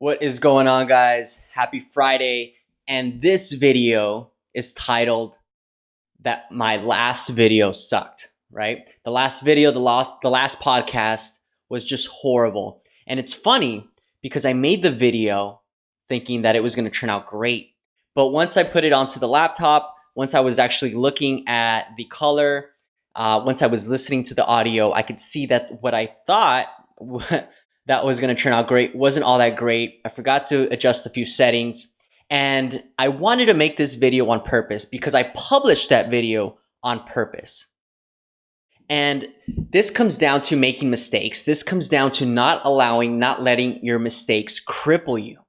What is going on, guys? Happy Friday. And this video is titled that my last video sucked, right? The last video, the last podcast was just horrible. And it's funny because I made the video thinking that it was going to turn out great. But once I put it onto the laptop, once I was actually looking at the color, once I was listening to the audio, I could see that what I thought that was going to turn out great wasn't all that great. I forgot to adjust a few settings. And I wanted to make this video on purpose because I published that video on purpose. And this comes down to making mistakes. This comes down to not letting your mistakes cripple you.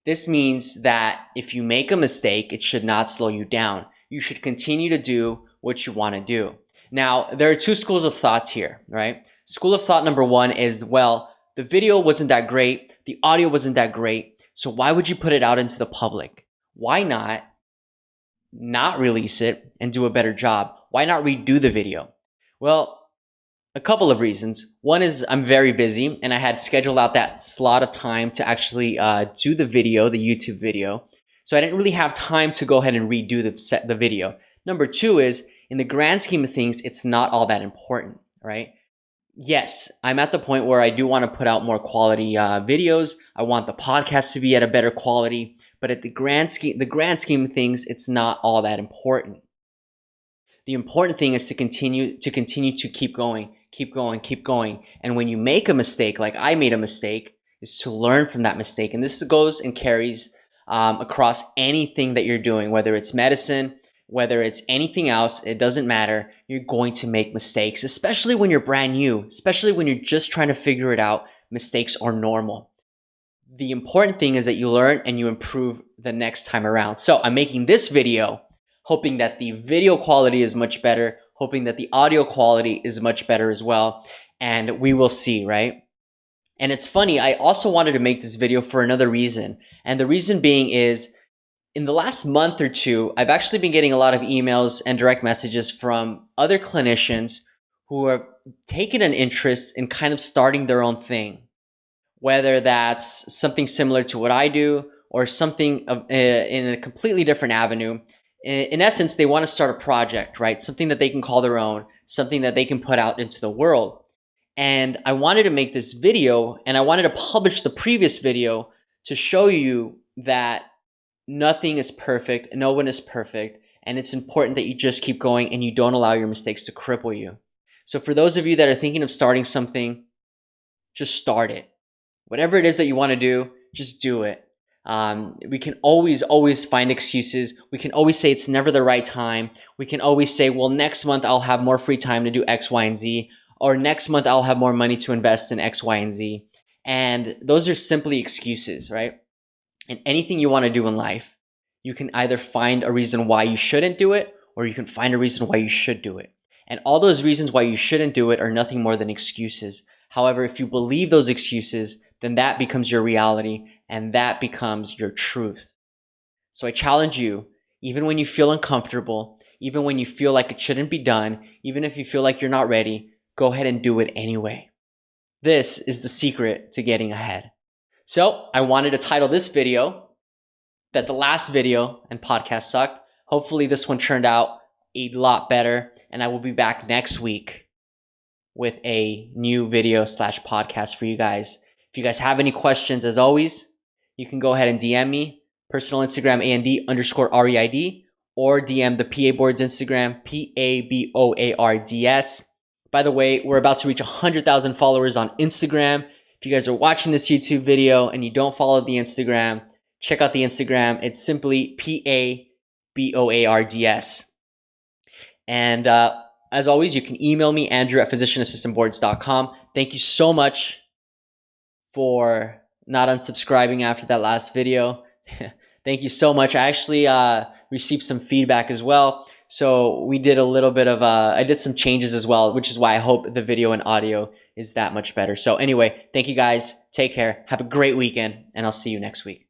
This means that if you make a mistake, it should not slow you down. You should continue to do what you want to do. Now, there are two schools of thoughts here, right? School of thought number one is, well, the video wasn't that great. The audio wasn't that great. So why would you put it out into the public? Why not release it and do a better job? Why not redo the video? Well, a couple of reasons. One is I'm very busy and I had scheduled out that slot of time to actually do the video, the YouTube video. So I didn't really have time to go ahead and redo the video. Number two is, in the grand scheme of things, it's not all that important, right? Yes, I'm at the point where I do want to put out more quality videos. I want the podcast to be at a better quality, but at the grand scheme of things, it's not all that important. The important thing is to continue to keep going. And when you make a mistake, like I made a mistake, is to learn from that mistake. And this goes and carries across anything that you're doing, whether it's medicine, whether it's anything else, it doesn't matter. You're going to make mistakes, especially when you're brand new, especially when you're just trying to figure it out. Mistakes are normal. The important thing is that you learn and you improve the next time around. So I'm making this video hoping that the video quality is much better, hoping that the audio quality is much better as well. And we will see, right? And it's funny, I also wanted to make this video for another reason. And the reason being is, in the last month or two, I've actually been getting a lot of emails and direct messages from other clinicians who are taking an interest in kind of starting their own thing, whether that's something similar to what I do or something in a completely different avenue. In essence, they want to start a project, right? Something that they can call their own, something that they can put out into the world. And I wanted to make this video, and I wanted to publish the previous video to show you that nothing is perfect, no one is perfect, and it's important that you just keep going and you don't allow your mistakes to cripple you. So for those of you that are thinking of starting something, just start it. Whatever it is that you want to do, just do it. We can always find excuses. We can always say it's never the right time. We can always say, well, next month I'll have more free time to do X, Y, and Z, or next month I'll have more money to invest in X, Y, and Z. And those are simply excuses, right? And anything you want to do in life, you can either find a reason why you shouldn't do it, or you can find a reason why you should do it. And all those reasons why you shouldn't do it are nothing more than excuses. However, if you believe those excuses, then that becomes your reality and that becomes your truth. So I challenge you, even when you feel uncomfortable, even when you feel like it shouldn't be done, even if you feel like you're not ready, go ahead and do it anyway. This is the secret to getting ahead. So I wanted to title this video that the last video and podcast sucked. Hopefully this one turned out a lot better, and I will be back next week with a new video / podcast for you guys. If you guys have any questions, as always, you can go ahead and DM me, personal Instagram AND_REID, or DM the PA Boards Instagram, PABOARDS. By the way, we're about to reach 100,000 followers on Instagram. If you guys are watching this YouTube video and you don't follow the Instagram, check out the Instagram. It's simply PABOARDS. And as always, you can email me, Andrew@physicianassistantboards.com. Thank you so much for not unsubscribing after that last video. Thank you so much. I actually received some feedback as well. So we did a little bit of, I did some changes as well, which is why I hope the video and audio is that much better. So anyway, thank you guys. Take care. Have a great weekend, and I'll see you next week.